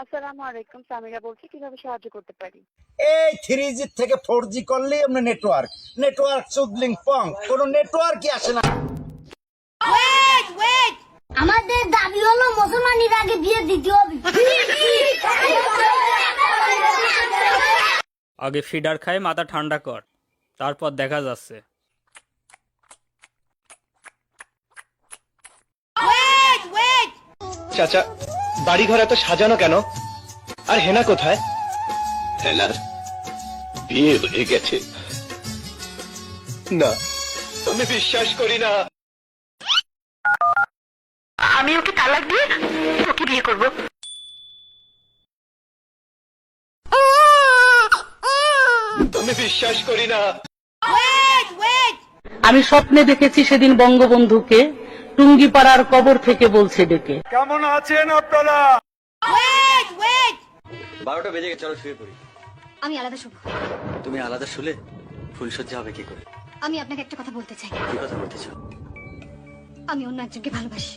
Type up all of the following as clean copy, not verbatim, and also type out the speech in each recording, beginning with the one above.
আসসালামু আলাইকুম, সামিরা বলছি। কিভাবে সাহায্য করতে পারি? এই 3G থেকে 4G করলে এমনি নেটওয়ার্ক সুদলিং পং কোনো নেটওয়ার্কই আসে না। আমাদের দাবি হলো মুসলমানের আগে বিয়ে দিতে হবে। আগে ফিডার খায় মাথা ঠান্ডা কর, তারপর দেখা যাচ্ছে। চাচা, বাড়ি ঘর এত সাজানো কেন? আর হেনা কোথায়? হেনার বিয়ে হয়ে গেছে। না, আমি বিশ্বাস করি না। আমি ওকে তালাক দিয়ে ওকে বিয়ে করব। আমি বিশ্বাস করি না। আমি স্বপ্নে দেখেছি সেদিন বঙ্গবন্ধুকে টুঙ্গিপাড়ার কবর থেকে বলছে ডেকে। কেমন আছেন আপনারা? 12টা বেজে গেছে, চলো শুয়ে পড়ি। আমি আলাদা শুভ। তুমি আলাদা শুলে ফুলসজ্জা হবে কি করে? আমি আপনাকে একটা কথা বলতে চাই। কি কথা বলতে চাও? আমি অন্য একজনকে ভালোবাসি।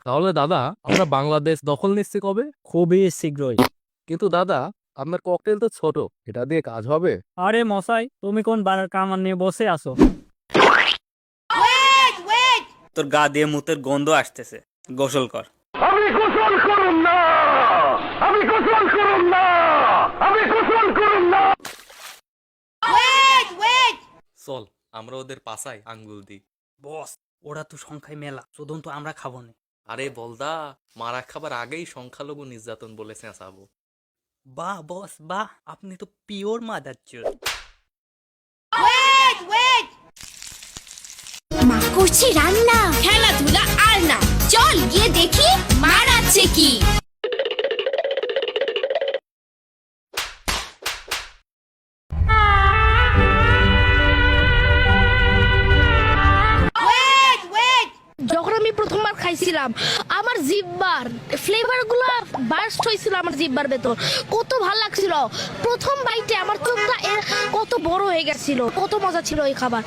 তাহলে দাদা, আমরা বাংলাদেশ দখল নিচ্ছি কবে? খুবই শীঘ্রই। কিন্তু দাদা, আপনার ককটেল তো ছোট, এটা দিয়ে কাজ হবে? আরে মশাই, তুমি কোন বানার কামান নিয়ে বসে আছো? তোর গা দিয়ে মুতের গন্ধ আসতেছে, গোসল কর। আমি গোসল করুন না, আমি গোসল করুন না, আমি গোসল করুন না। চল আমরা ওদের পাছায় আঙ্গুল দিই। বস, ওরা তো সংখ্যায় মেলা, শুধু তো আমরা খাবো না। আরে বলদা, মারা খাবার আগেই সংখ্যালঘু নির্যাতন বলে চেঁচাবো। বাহ বস বাহ, আপনি তো পিওর মাদারচোদ। মা করছি রান্না, খেলাধুলা আর না। চল গিয়ে দেখি মা রাঁধছে কি। যখন আমি প্রথমবার খাইছিলাম, আমার জিহ্বার ফ্লেভার গুলো বার্স্ট হয়েছিল আমার জিহ্বার ভেতর। কত ভাল লাগছিল প্রথম বাইটে, আমার চোখটা কত বড় হয়ে গেছিল। কত মজা ছিল এই খাবার।